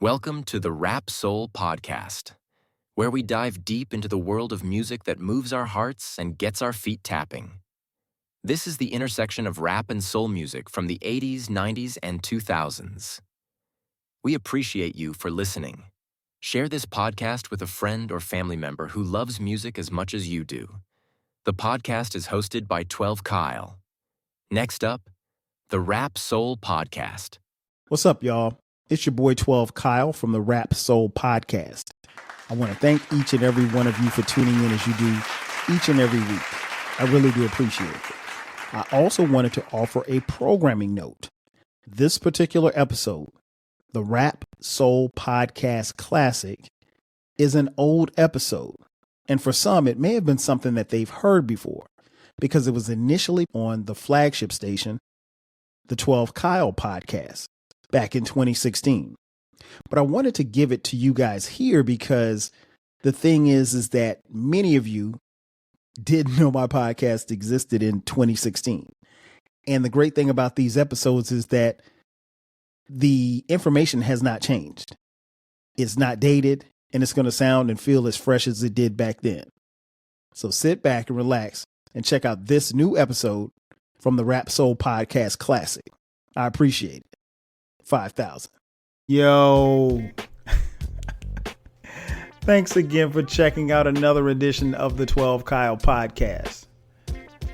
Welcome to the Rap Soul Podcast, where we dive deep into the world of music that moves our hearts and gets our feet tapping. This is the intersection of rap and soul music from the 80s, 90s, and 2000s. We appreciate you for listening. Share this podcast with a friend or family member who loves music as much as you do. The podcast is hosted by 12 Kyle. Next up, the Rap Soul Podcast. What's up, y'all? It's your boy 12 Kyle from the Rap Soul Podcast. I want to thank each and every one of you for tuning in as you do each and every week. I really do appreciate it. I also wanted to offer a programming note. This particular episode, the Rap Soul Podcast Classic, is an old episode. And for some, it may have been something that they've heard before because it was initially on the flagship station, the 12 Kyle Podcast, back in 2016. But I wanted to give it to you guys here because the thing is that many of you didn't know my podcast existed in 2016. And the great thing about these episodes is that the information has not changed. It's not dated, and it's going to sound and feel as fresh as it did back then. So sit back and relax and check out this new episode from the Rap Soul Podcast Classic. I appreciate it. 5,000. Yo. Thanks again for checking out another edition of the 12 Kyle Podcast.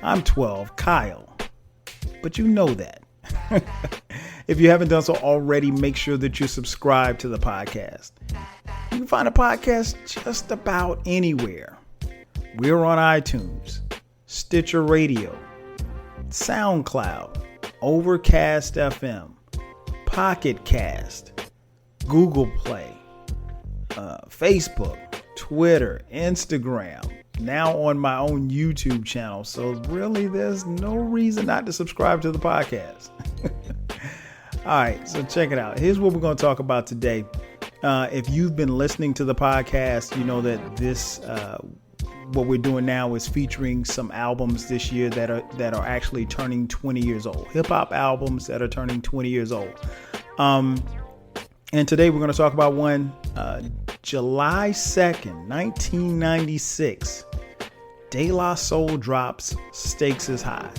I'm 12 Kyle, but you know that. If you haven't done so already, make sure that you subscribe to the podcast. You can find a podcast just about anywhere. We're on iTunes, Stitcher Radio, SoundCloud, Overcast FM, Pocket Cast, Google Play, Facebook, Twitter, Instagram, now on my own YouTube channel. So really, there's no reason not to subscribe to the podcast. All right, so check it out. Here's what we're going to talk about today. If you've been listening to the podcast, you know that this what we're doing now is featuring some albums this year that are actually turning 20 years old. Hip hop albums that are turning 20 years old. And today we're going to talk about one, July 2nd, 1996. De La Soul drops Stakes is High.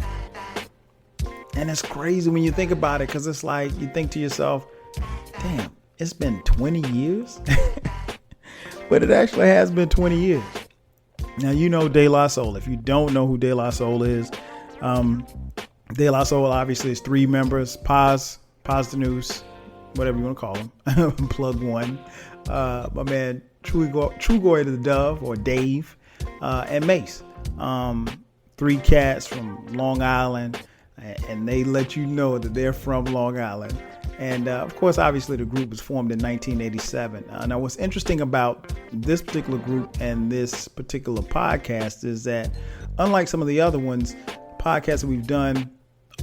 And it's crazy when you think about it, because it's like you think to yourself, damn, it's been 20 years. But it actually has been 20 years. Now, you know De La Soul. If you don't know who De La Soul is, De La Soul obviously is three members: Paz the Noose, whatever you want to call him, Plug One, my man Trugoy the Dove, or Dave, and Mace. Three cats from Long Island, and they let you know that they're from Long Island. And of course, obviously, the group was formed in 1987. Now, what's interesting about this particular group and this particular podcast is that, unlike some of the other ones, podcasts that we've done,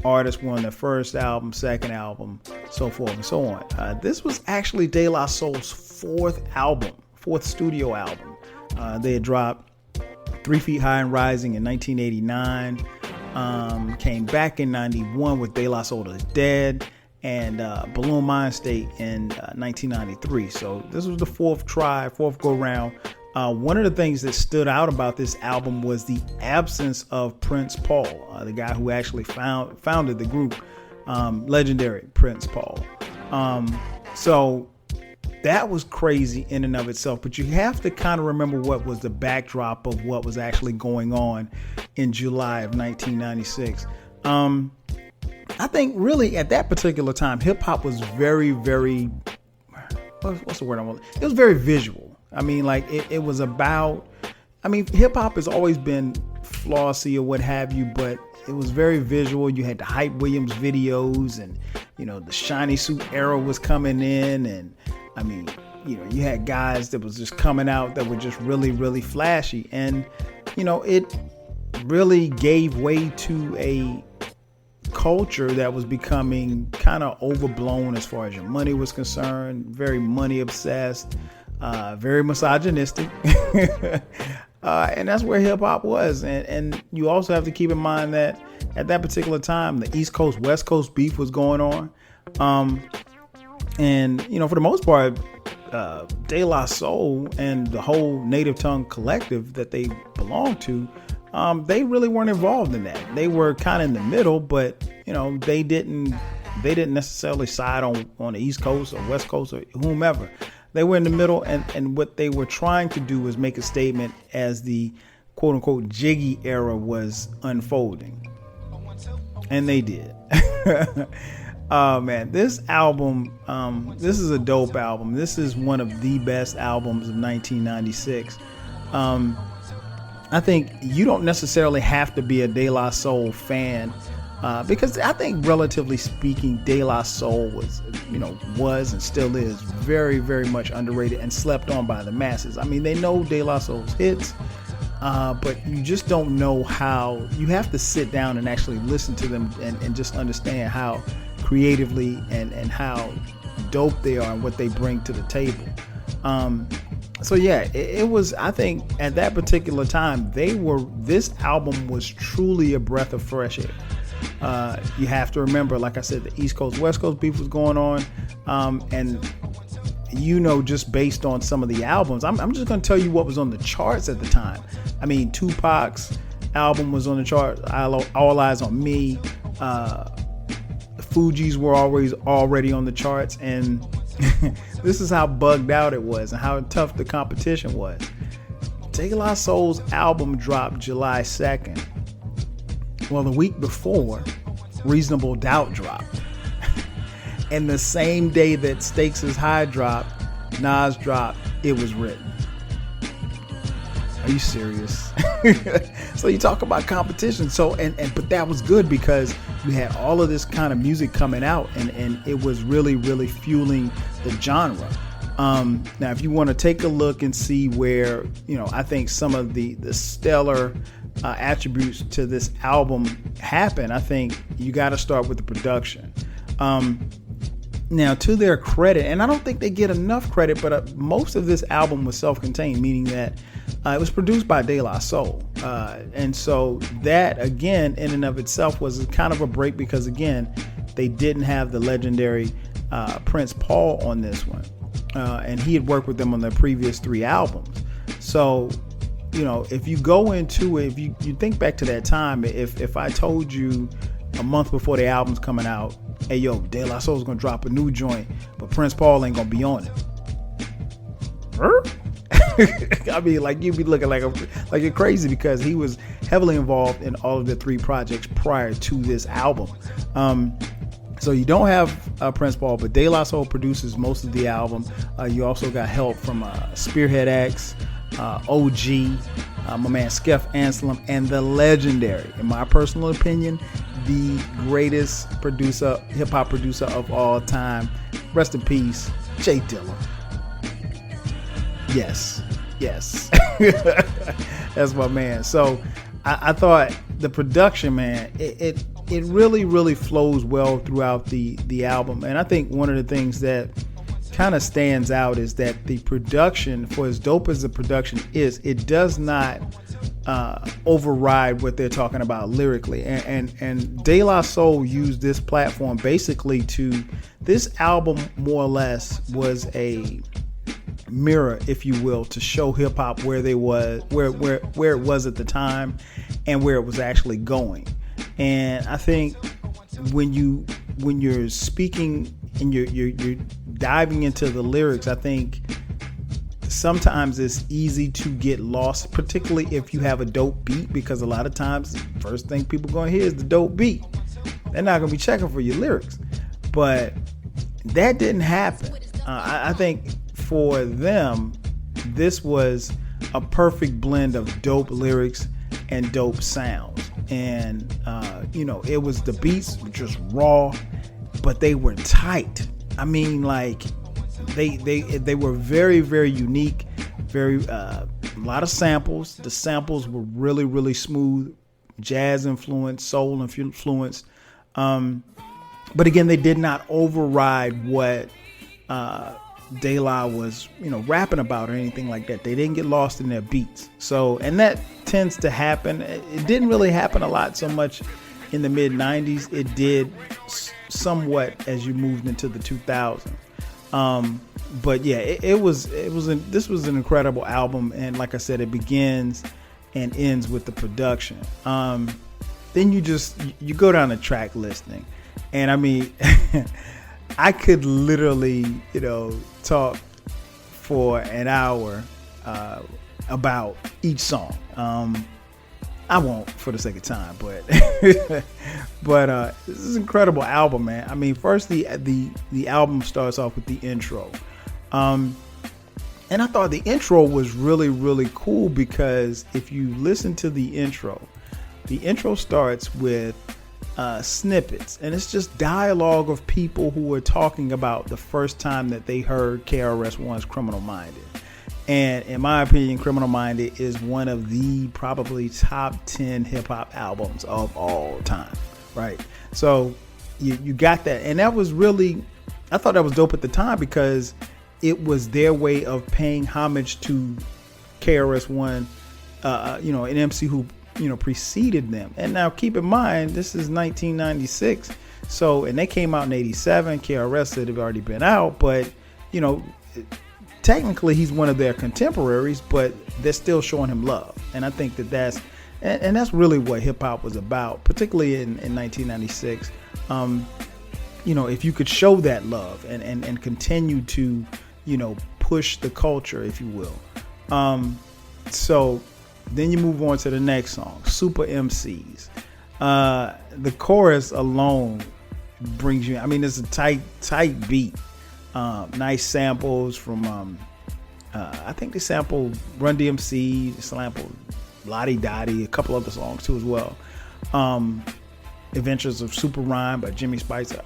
artists were on their first album, second album, so forth and so on. This was actually De La Soul's fourth studio album. They had dropped 3 Feet High and Rising in 1989, came back in 91 with De La Soul is Dead, and Balloon Mind State in 1993. So this was the fourth go round. One of the things that stood out about this album was the absence of Prince Paul, the guy who actually founded the group, legendary Prince Paul. So that was crazy in and of itself, but you have to kind of remember what was the backdrop of what was actually going on in July of 1996. I think really at that particular time, hip hop was very, very, what's the word I want? It was very visual. I mean, like it was about, I mean, hip hop has always been flossy or what have you, but it was very visual. You had the Hype Williams videos, and, you know, the shiny suit era was coming in. And I mean, you know, you had guys that was just coming out that were just really, really flashy. And, you know, it really gave way to a culture that was becoming kind of overblown as far as your money was concerned, very money obsessed, very misogynistic. And that's where hip hop was. And you also have to keep in mind that at that particular time, the East Coast, West Coast beef was going on. And, you know, for the most part, De La Soul and the whole native tongue collective that they belong to, they really weren't involved in that. They were kind of in the middle, but they didn't necessarily side on the East Coast or West Coast or whomever. They were in the middle, and what they were trying to do was make a statement as the quote unquote jiggy era was unfolding. And they did. Oh man, this album, this is a dope album. This is one of the best albums of 1996. I think you don't necessarily have to be a De La Soul fan, because I think, relatively speaking, De La Soul was and still is very, very much underrated and slept on by the masses. I mean, they know De La Soul's hits, but you just don't know how. You have to sit down and actually listen to them and just understand how creatively and how dope they are and what they bring to the table. So yeah, it was, I think at that particular time, this album was truly a breath of fresh air. You have to remember, like I said, the East Coast, West Coast beef was going on. And just based on some of the albums, I'm just going to tell you what was on the charts at the time. I mean, Tupac's album was on the chart. All Eyes on Me. Fugees were already on the charts, and this is how bugged out it was and how tough the competition was. De La Soul's album dropped July 2nd. Well, the week before, Reasonable Doubt dropped. And the same day that Stakes is High dropped, Nas dropped It Was Written. Are you serious? So you talk about competition. So but that was good because you had all of this kind of music coming out, and it was really, really fueling the genre. Now, if you want to take a look and see where, I think some of the stellar attributes to this album happen, I think you got to start with the production. Now, to their credit, and I don't think they get enough credit, but most of this album was self-contained, meaning that it was produced by De La Soul. And so that, again, in and of itself was kind of a break because, again, they didn't have the legendary Prince Paul on this one. And he had worked with them on their previous 3 albums. So, if you go into it, if you think back to that time, if I told you a month before the album's coming out, hey, yo, De La Soul's going to drop a new joint, but Prince Paul ain't going to be on it. I mean, like, you'd be looking like you're crazy because he was heavily involved in all of the 3 projects prior to this album. So you don't have Prince Paul, but De La Soul produces most of the album. You also got help from Spearhead X, OG, my man Skef Anselm, and the legendary, in my personal opinion, the greatest hip hop producer of all time. Rest in peace, Jay Dilla. Yes. That's my man. So I thought the production, man, it really, really flows well throughout the album. And I think one of the things that kind of stands out is that the production, for as dope as the production is, it does not override what they're talking about lyrically. And De La Soul used this platform basically this album more or less was a mirror, if you will, to show hip hop where it was at the time and where it was actually going. And I think when you're speaking and you're diving into the lyrics, I think sometimes it's easy to get lost, particularly if you have a dope beat, because a lot of times the first thing people are going to hear is the dope beat. They're not going to be checking for your lyrics. But that didn't happen. I think for them, this was a perfect blend of dope lyrics and dope sounds. And, it was, the beats were just raw, but they were tight. I mean, like, they were very, very unique, a lot of samples. The samples were really, really smooth, jazz influence, soul influence. But again, they did not override what De La was, rapping about or anything like that. They didn't get lost in their beats. So, and that tends to happen. It didn't really happen a lot so much in the mid 90s. It did somewhat as you moved into the 2000s. But yeah, this was an incredible album, and like I said, it begins and ends with the production. Then you go down the track listing, and I mean, I could literally talk for an hour about each song. I won't for the sake of time, but this is an incredible album, man. I mean, first the album starts off with the intro, and I thought the intro was really, really cool because if you listen to the intro starts with snippets, and it's just dialogue of people who are talking about the first time that they heard KRS-One's Criminal Minded. And in my opinion, Criminal Minded is one of the probably top 10 hip hop albums of all time, right? So you got that. And that was really, I thought that was dope at the time because it was their way of paying homage to KRS-One, an MC who, preceded them. And now keep in mind, this is 1996. So, and they came out in 87. KRS said they've already been out, but, technically he's one of their contemporaries, but they're still showing him love. And I think that's really what hip hop was about, particularly in 1996. If you could show that love and continue to, push the culture, if you will. So then you move on to the next song, Super MCs. The chorus alone brings you, I mean, it's a tight beat. Nice samples from I think they sampled Run DMC, they sampled Lottie Dottie, a couple other songs too as well. Adventures of Super Rhyme by Jimmy Spicer.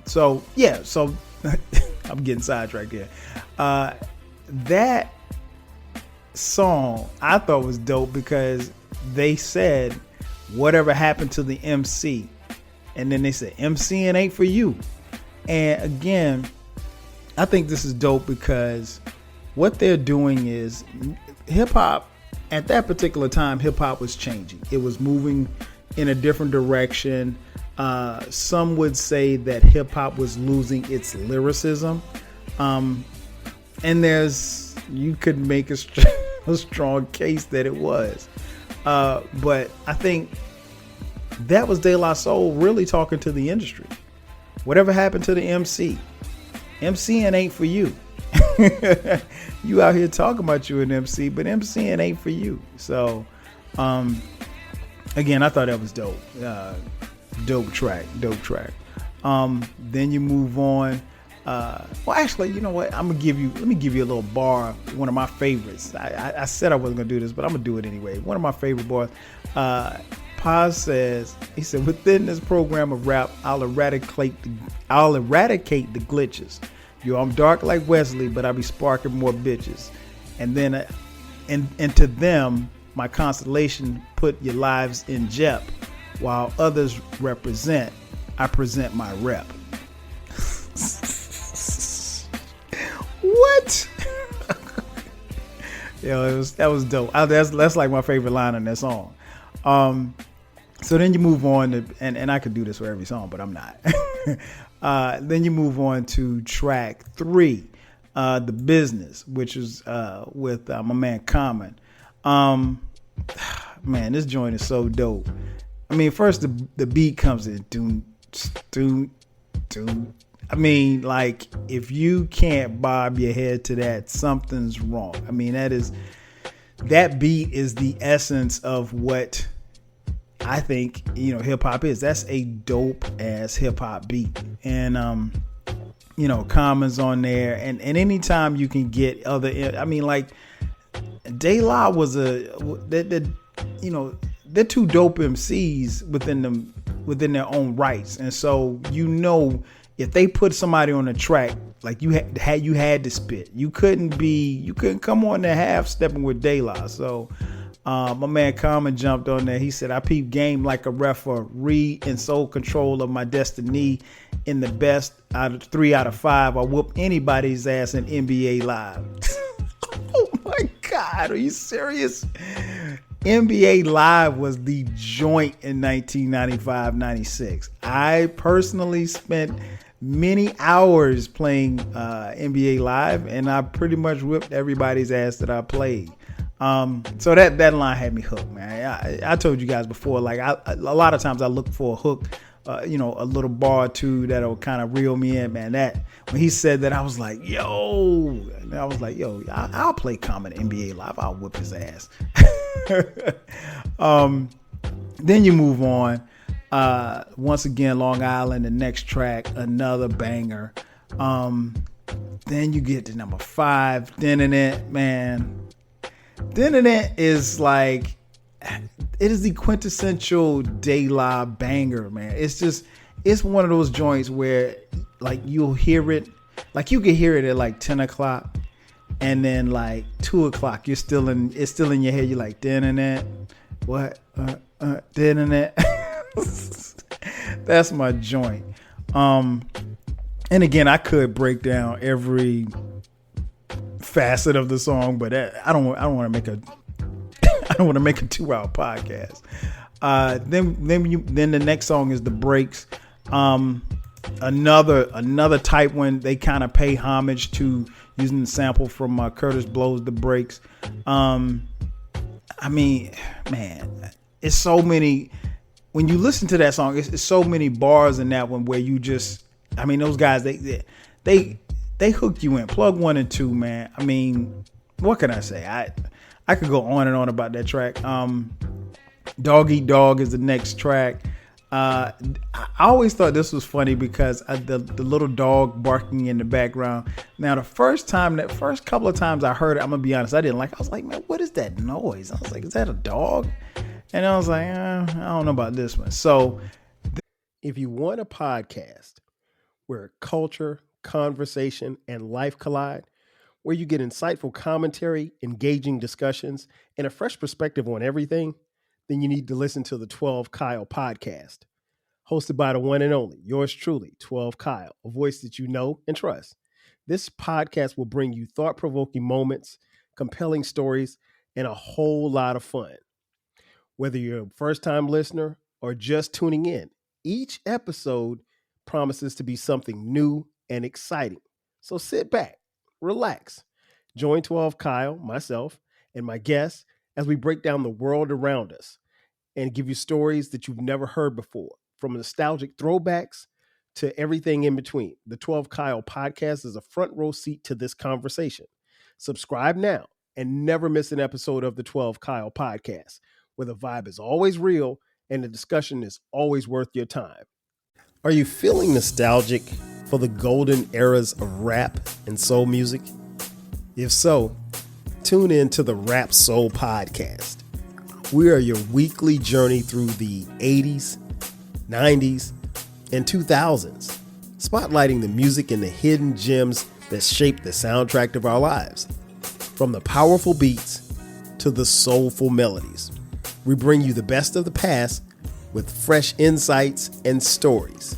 So I'm getting sidetracked here. That song I thought was dope because they said whatever happened to the MC, and then they said MCing ain't for you. And again, I think this is dope because what they're doing is hip hop at that particular time. Hip hop was changing. It was moving in a different direction. Some would say that hip hop was losing its lyricism. And you could make a strong case that it was. But I think that was De La Soul really talking to the industry. Whatever happened to the MC? MCing ain't for you. You out here talking about you an MC, but MCing ain't for you. So, again, I thought that was dope. Dope track. Then you move on. Well, actually, you know what? Let me give you a little bar. One of my favorites. I said I wasn't gonna do this, but I'm gonna do it anyway. One of my favorite bars. Paz says, he said, within this program of rap, I'll eradicate the glitches. I'm dark like Wesley, but I be sparking more bitches. And then, and to them, my constellation put your lives in jep. While others represent, I present my rep. What? That was dope. That's like my favorite line in that song. So then you move on to, and I could do this for every song, but I'm not. Then you move on to track 3, The Business, which is with my man Common. Man, this joint is so dope. I mean, first the beat comes in, doom, doom, doom. I mean, like, if you can't bob your head to that, something's wrong. I mean, that beat is the essence of what I think, hip hop is. That's a dope ass hip hop beat. And, Common's on there. And anytime you can get other, I mean, like, De La was they're two dope MCs within their own rights. And so, if they put somebody on a track, like you had to spit. You couldn't come on there half stepping with De La. So my man Common jumped on there. He said, I peep game like a referee in sole control of my destiny. In the best out of 3 out of 5, I whoop anybody's ass in NBA Live. Oh my God, are you serious? NBA Live was the joint in 1995-96. I personally spent many hours playing NBA Live, and I pretty much whipped everybody's ass that I played. So that line had me hooked, man. I told you guys before, like a lot of times I look for a hook, a little bar or two that'll kind of reel me in, man. That when he said that, I was like, yo, and I was like, yo, I'll play Common NBA Live. I'll whip his ass. Then you move on. Once again, Long Island, the next track, another banger. Then you get to number 5, Internet, man. The Internet is like, it is the quintessential De La banger, man. It's one of those joints where like you'll hear it, like you can hear it at like 10 o'clock, and then like 2 o'clock, it's still in your head. You're like, the Internet, what? The Internet. That's my joint. And again, I could break down every facet of the song, but I don't want to make a 2-hour podcast. Then the next song is The Breaks. Another type one. They kind of pay homage to using the sample from Curtis Blow's The Breaks. I mean, man, it's so many. When you listen to that song, it's so many bars in that one where you just, I mean, those guys, they hook you in. Plug 1 and 2, man. I mean, what can I say? I could go on and on about that track. Dog Eat Dog is the next track. I always thought this was funny because the little dog barking in the background. Now, the first couple of times I heard it, I'm gonna be honest, I didn't like it. I was like, man, what is that noise? I was like, is that a dog? And I was like, I don't know about this one. So if you want a podcast where culture, conversation, and life collide, where you get insightful commentary, engaging discussions, and a fresh perspective on everything, then you need to listen to the 12 Kyle podcast. Hosted by the one and only, yours truly, 12 Kyle, a voice that you know and trust. This podcast will bring you thought-provoking moments, compelling stories, and a whole lot of fun. Whether you're a first-time listener or just tuning in, each episode promises to be something new and exciting. So sit back, relax, join 12 Kyle, myself, and my guests as we break down the world around us and give you stories that you've never heard before, from nostalgic throwbacks to everything in between. The 12 Kyle podcast is a front row seat to this conversation. Subscribe now and never miss an episode of the 12 Kyle podcast, where the vibe is always real and the discussion is always worth your time. Are you feeling nostalgic for the golden eras of rap and soul music? If so, tune in to the Rap Soul Podcast. We are your weekly journey through the 80s, 90s, and 2000s, spotlighting the music and the hidden gems that shape the soundtrack of our lives. From the powerful beats to the soulful melodies, we bring you the best of the past with fresh insights and stories.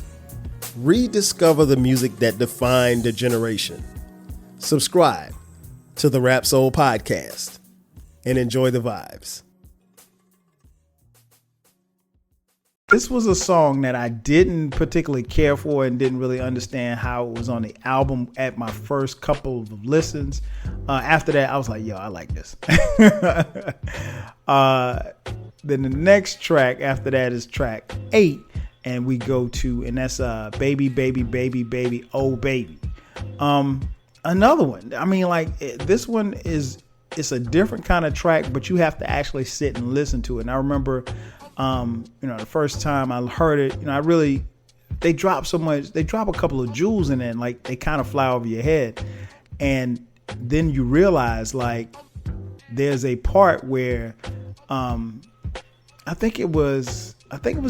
Rediscover the music that defined a generation. Subscribe to the Rap Soul Podcast and enjoy the vibes. This was a song that I didn't particularly care for and didn't really understand how it was on the album at my first couple of listens. After that, I was like, yo, I like this. Then the next track after that is track 8. And we go to, and that's Baby, Baby, Baby, Baby, Oh Baby. Another one. I mean, like, this one it's a different kind of track, but you have to actually sit and listen to it. And I remember, the first time I heard it, they drop a couple of jewels in it, and like they kind of fly over your head. And then you realize, like, there's a part where, I think it was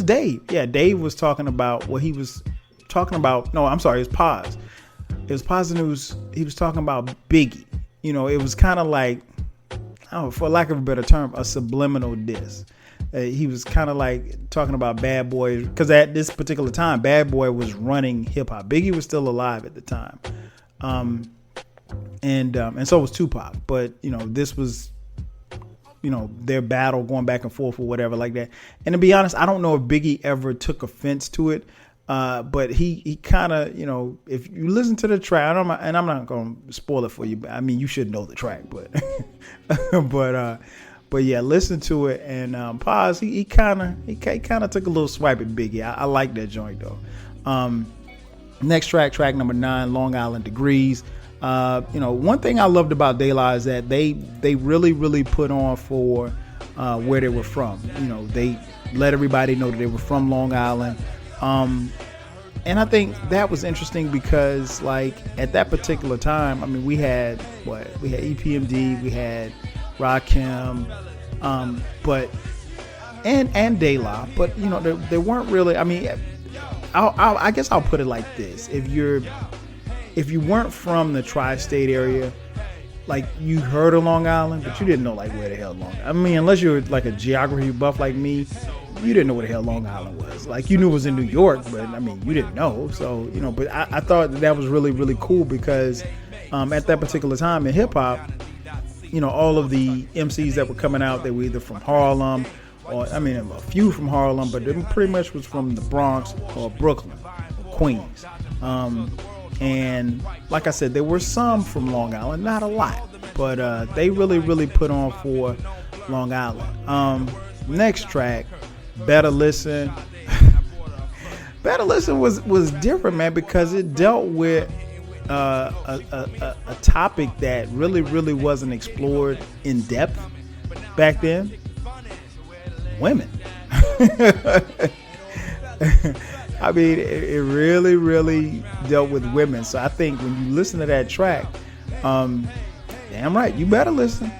Dave. Yeah, Dave was talking about what he was talking about. No, I'm sorry, it was Paz. It was Paz News. He was talking about Biggie. It was kind of like, for lack of a better term, a subliminal diss. He was kind of like talking about Bad Boy, because at this particular time, Bad Boy was running hip hop. Biggie was still alive at the time, and so was Tupac. But this was, their battle going back and forth or whatever like that. And to be honest, I don't know if Biggie ever took offense to it. But he kind of, if you listen to the track, and I'm not going to spoil it for you. I mean, you should know the track, but but yeah, listen to it. And Paz, he kind of took a little swipe at Biggie. I like that joint though. Next track number 9, Long Island Degrees. One thing I loved about De La is that they really put on for where they were from. They let everybody know that they were from Long Island. And I think that was interesting because, like, at that particular time, I mean, we had EPMD, we had Rakim, but and De La, but they weren't really. I mean, I guess I'll put it like this: if you weren't from the tri-state area, like, you heard of Long Island, but you didn't know, like, where the hell Long Island. I mean, unless you were like a geography buff like me, you didn't know where the hell Long Island was. Like, you knew it was in New York, but I mean, you didn't know. So, but I thought that was really, really cool because at that particular time in hip hop, all of the MCs that were coming out, they were either from Harlem or, I mean, a few from Harlem, but it pretty much was from the Bronx or Brooklyn, or Queens. And like I said, there were some from Long Island, not a lot, but they really put on for Long Island. Next track, Better Listen. Better Listen was different, man, because it dealt with a topic that really wasn't explored in depth back then. Women. I mean, it really dealt with women. So I think when you listen to that track, damn right, you better listen.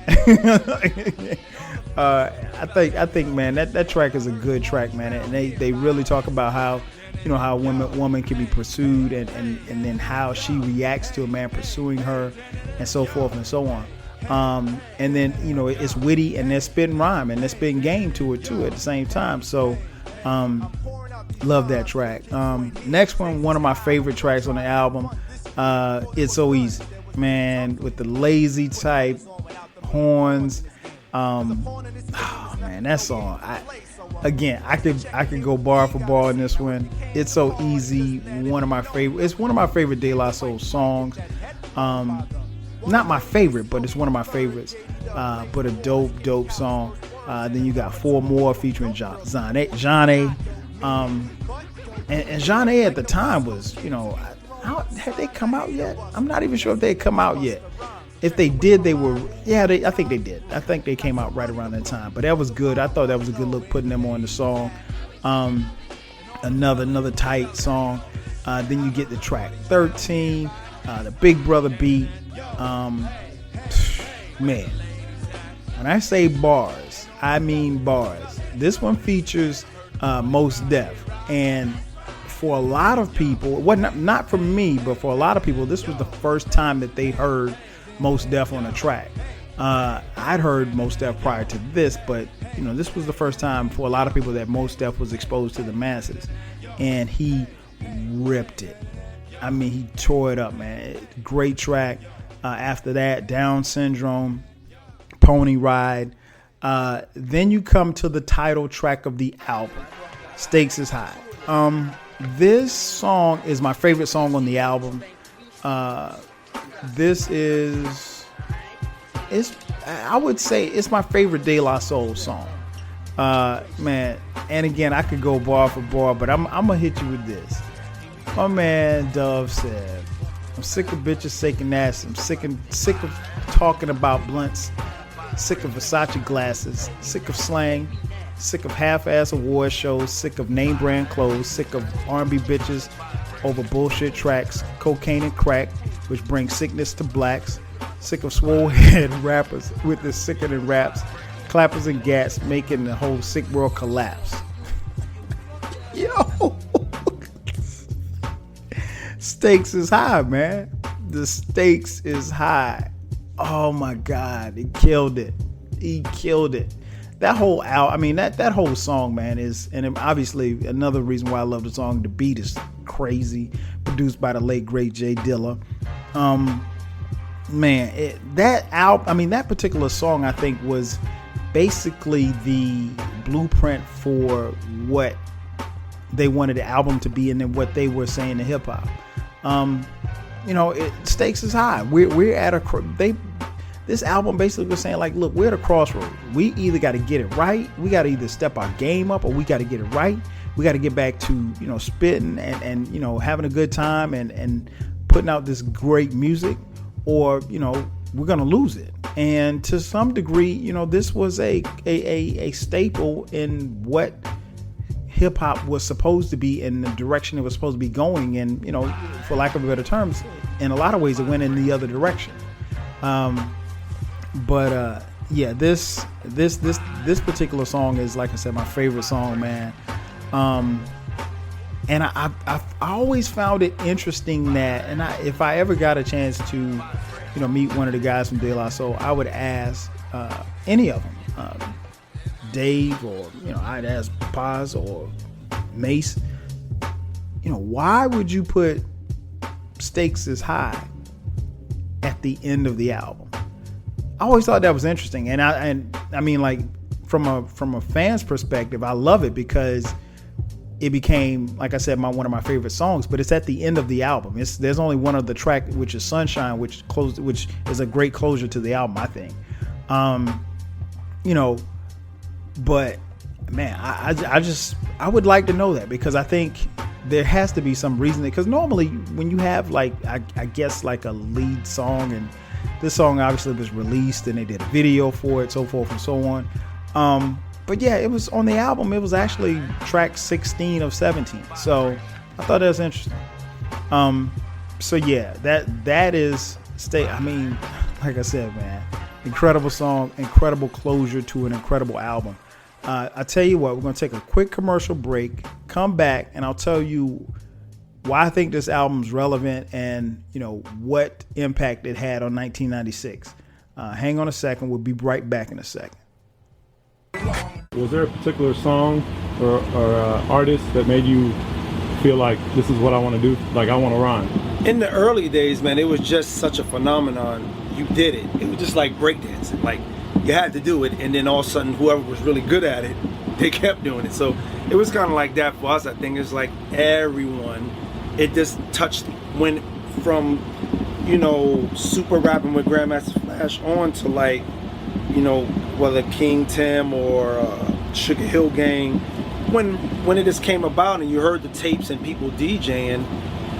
I think, man, that track is a good track, man, and they really talk about how, how woman can be pursued and then how she reacts to a man pursuing her, and so forth and so on. And then it's witty, and they're spitting rhyme, and they're spitting game to it too at the same time. So love that track. Next one of my favorite tracks on the album, It's So Easy, man, with the lazy type horns. Oh man, that song, I could go bar for bar in this one. It's So Easy, it's one of my favorite De La Soul songs. Not my favorite, but it's one of my favorites. But a dope song. Then you got Four More featuring John A. And John A at the time was, had they come out yet? I'm not even sure if they had come out yet. If they did, I think they did. I think they came out right around that time. But that was good. I thought that was a good look, putting them on the song. Another tight song. Then you get the track 13, the Big Brother beat. Man, when I say bars, I mean bars. This one features Mos Def, and for a lot of people, not for me, but for a lot of people, this was the first time that they heard Mos Def on a track. I'd heard Mos Def prior to this, but this was the first time for a lot of people that Mos Def was exposed to the masses, and he ripped it. I mean, he tore it up, man. Great track. After that, Down Syndrome, Pony Ride. Then you come to the title track of the album, Stakes is High. This song is my favorite song on the album. I would say it's my favorite De La Soul song. Man, and again, I could go bar for bar, but I'm gonna hit you with this. My man Dove said, I'm sick of bitches shaking ass. I'm sick of talking about blunts. Sick of Versace glasses. Sick of slang. Sick of half-ass award shows. Sick of name brand clothes. Sick of R&B bitches over bullshit tracks. Cocaine and crack, which brings sickness to blacks. Sick of swole head rappers with the sickening raps. Clappers and gats making the whole sick world collapse. Yo! Stakes is high, man. The stakes is high. Oh my God, he killed it. That whole that whole song, man, is, and obviously another reason why I love the song. The beat is crazy, produced by the late great Jay Dilla. That particular song, I think, was basically the blueprint for what they wanted the album to be and then what they were saying to hip hop. Stakes is high. We're at this album basically was saying, like, look, we're at a crossroads. We either got to get it right, we got to either step our game up, or we got to get it right. We got to get back to, spitting and having a good time and putting out this great music, or, we're going to lose it. And to some degree, this was a staple in what hip hop was supposed to be, in the direction it was supposed to be going. And, for lack of better terms, in a lot of ways, it went in the other direction. This particular song is, like I said, my favorite song, man. And I always found it interesting that, if I ever got a chance to, meet one of the guys from De La Soul, I would ask any of them, Dave, or I'd ask Paz or Mace, why would you put Stakes is High at the end of the album? I always thought that was interesting, and I mean, like, from a fan's perspective, I love it because it became, like I said, one of my favorite songs. But it's at the end of the album. There's only one of the track, which is Sunshine, which is a great closure to the album, I think. But man, I would like to know that, because I think there has to be some reason. Because normally when you have, like, I guess, like a lead song, and this song obviously was released and they did a video for it, so forth and so on. But yeah, it was on the album. It was actually track 16 of 17. So I thought that was interesting. So yeah, that is I mean, like I said, man, incredible song, incredible closure to an incredible album. I tell you what, we're going to take a quick commercial break, come back, and I'll tell you why I think this album's relevant and, what impact it had on 1996. Hang on a second. We'll be right back in a second. Was there a particular song or artist that made you feel like this is what I want to do? Like, I want to rhyme? In the early days, man, it was just such a phenomenon. You did it. It was just like breakdancing. Like, you had to do it, and then all of a sudden, whoever was really good at it, they kept doing it. So it was kind of like that for us. I think it's like everyone, it just touched, went from, super rapping with Grandmaster Flash on to, like, whether King Tim or Sugar Hill Gang, when it just came about and you heard the tapes and people DJing,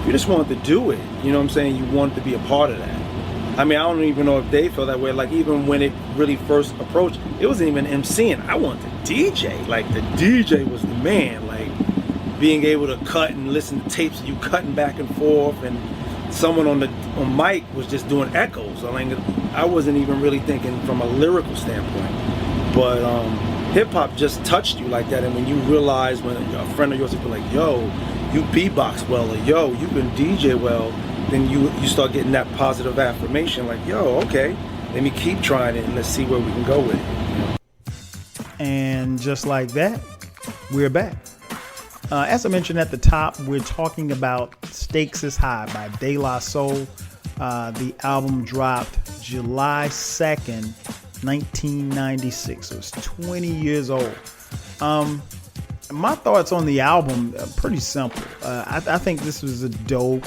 you just wanted to do it. You know what I'm saying? You wanted to be a part of that. I mean, I don't even know if they felt that way. Like, even when it really first approached, it wasn't even MCing. I wanted to DJ. Like, the DJ was the man. Like, being able to cut and listen to tapes, you cutting back and forth, and someone on mic was just doing echoes. I mean, I wasn't even really thinking from a lyrical standpoint. But hip hop just touched you like that. And when you realize, when a friend of yours would be like, yo, you beatbox well, or yo, you can DJ well, then you start getting that positive affirmation, like, yo, okay, let me keep trying it and let's see where we can go with it. And just like that, we're back. As I mentioned at the top, we're talking about Stakes is High by De La Soul. The album dropped July 2nd, 1996. So it's 20 years old. My thoughts on the album are pretty simple. I think this was a dope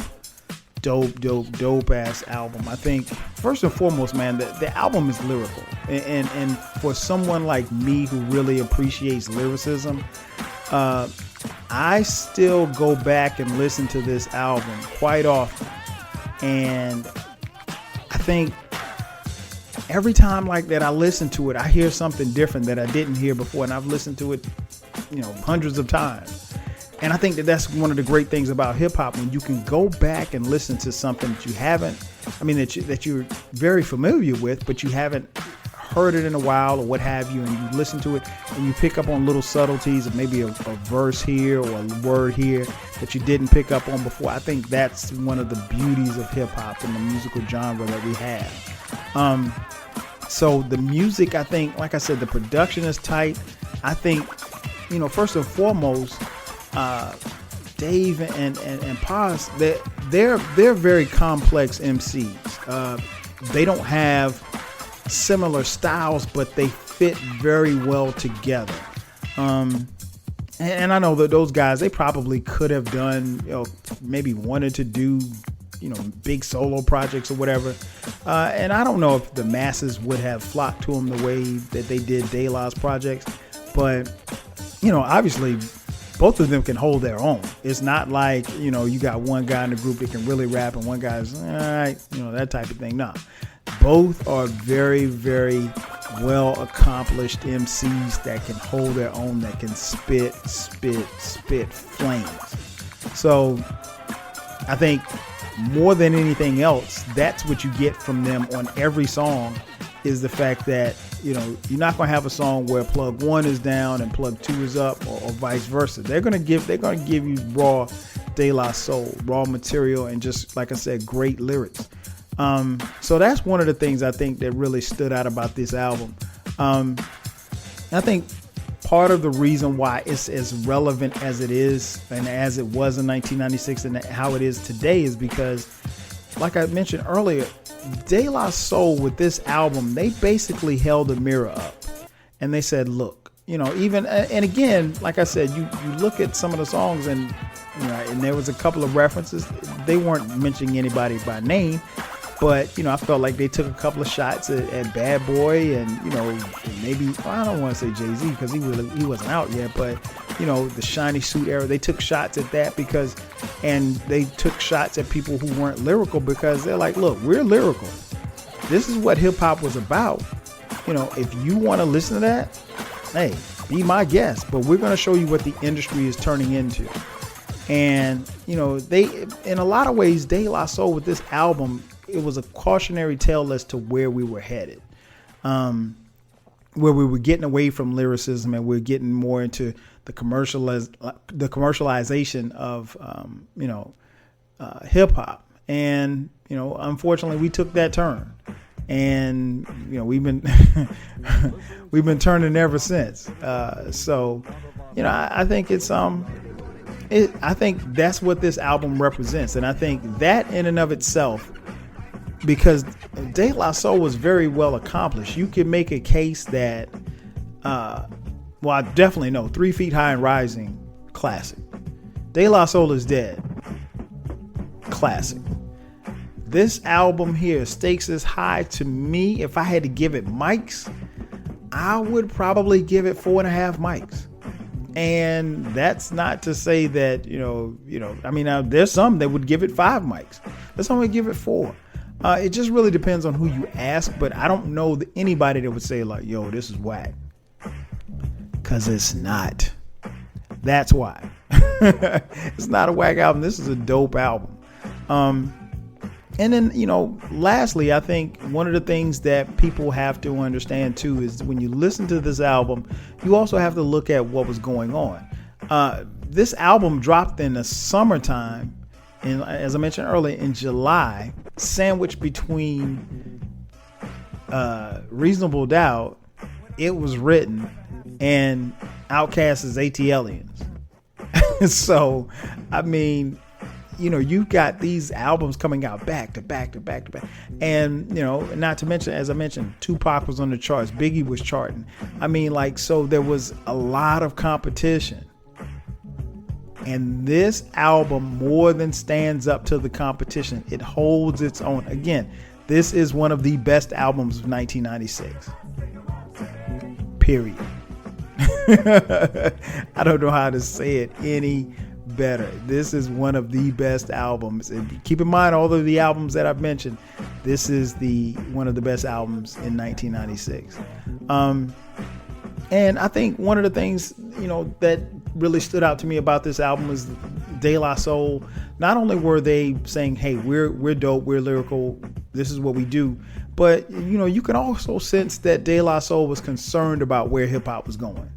ass album. I think first and foremost, man, the album is lyrical, and for someone like me who really appreciates lyricism, I still go back and listen to this album quite often, and I think every time like that I listen to it, I hear something different that I didn't hear before, and I've listened to it, hundreds of times. And I think that's one of the great things about hip hop, when you can go back and listen to something that you haven't, that you're very familiar with, but you haven't heard it in a while or what have you, and you listen to it and you pick up on little subtleties of maybe a verse here or a word here that you didn't pick up on before. I think that's one of the beauties of hip hop and the musical genre that we have. So the music, I think, like I said, the production is tight. I think, first and foremost, Dave and Paz, they're very complex MCs. They don't have similar styles, but they fit very well together. And I know that those guys, they probably could have done, maybe wanted to do, big solo projects or whatever. And I don't know if the masses would have flocked to them the way that they did De La's projects. But, obviously both of them can hold their own. It's not like, you got one guy in the group that can really rap and one guy's, all right, that type of thing. No, both are very, very well accomplished MCs that can hold their own, that can spit flames. So I think more than anything else, that's what you get from them on every song, is the fact that, you're not going to have a song where plug one is down and plug two is up, or vice versa. They're going to give you raw De La Soul, raw material, and just, like I said, great lyrics. So that's one of the things I think that really stood out about this album. I think part of the reason why it's as relevant as it is and as it was in 1996 and how it is today is because, like I mentioned earlier, De La Soul with this album, they basically held a mirror up and they said, look, even, and again, like I said, you look at some of the songs and there was a couple of references. They weren't mentioning anybody by name, but I felt like they took a couple of shots at Bad Boy and maybe, I don't want to say Jay-Z because he wasn't out yet, but the Shiny Suit era, they took shots at that and they took shots at people who weren't lyrical because they're like, look, we're lyrical. This is what hip hop was about. If you want to listen to that, hey, be my guest, but we're going to show you what the industry is turning into. And, they, in a lot of ways, De La Soul with this album, it was a cautionary tale as to where we were headed, where we were getting away from lyricism and we're getting more into the commercialization of, hip hop. And, unfortunately we took that turn and, we've been, we've been turning ever since. So, I think it's, I think that's what this album represents. And I think that in and of itself, because De La Soul was very well accomplished, you can make a case that, I definitely know 3 Feet High and Rising, classic. De La Soul is Dead, classic. This album here, Stakes is High, to me, if I had to give it mics, I would probably give it 4.5 mics. And that's not to say that, there's some that would give it 5 mics. There's some that would give it 4. It just really depends on who you ask, but I don't know anybody that would say like, yo, this is whack. Because it's not. That's why. It's not a whack album. This is a dope album. And then, lastly, I think one of the things that people have to understand too is when you listen to this album, you also have to look at what was going on. This album dropped in the summertime, and as I mentioned earlier, in July, sandwiched between Reasonable Doubt, It Was Written, and Outkast's ATLians. So, I mean, you've got these albums coming out back to back to back to back. And, not to mention, as I mentioned, Tupac was on the charts. Biggie was charting. I mean, so there was a lot of competition. And this album more than stands up to the competition. It holds its own. Again, this is one of the best albums of 1996. Period. I don't know how to say it any better. This is one of the best albums. And keep in mind, all of the albums that I've mentioned, this is one of the best albums in 1996. And I think one of the things, that really stood out to me about this album is De La Soul. Not only were they saying, hey, we're dope, we're lyrical, this is what we do, but you can also sense that De La Soul was concerned about where hip hop was going.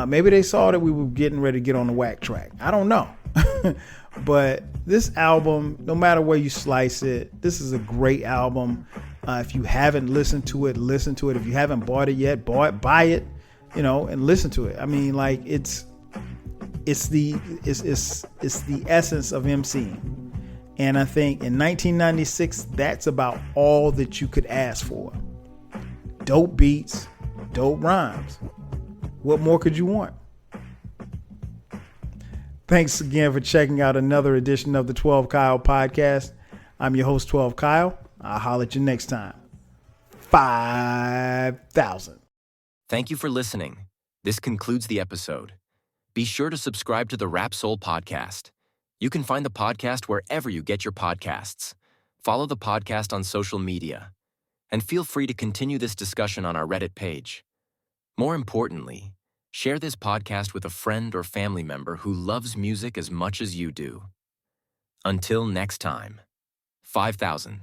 Maybe they saw that we were getting ready to get on the whack track. I don't know. But this album, no matter where you slice it, this is a great album. If you haven't listened to it, listen to it. If you haven't bought it yet, buy it, and listen to it. I mean, it's the essence of MCing. And I think in 1996, that's about all that you could ask for. Dope beats, dope rhymes. What more could you want? Thanks again for checking out another edition of the 12 Kyle podcast. I'm your host, 12 Kyle. I'll holler at you next time. 5,000. Thank you for listening. This concludes the episode. Be sure to subscribe to the Rap Soul podcast. You can find the podcast wherever you get your podcasts. Follow the podcast on social media. And feel free to continue this discussion on our Reddit page. More importantly, share this podcast with a friend or family member who loves music as much as you do. Until next time, 5,000.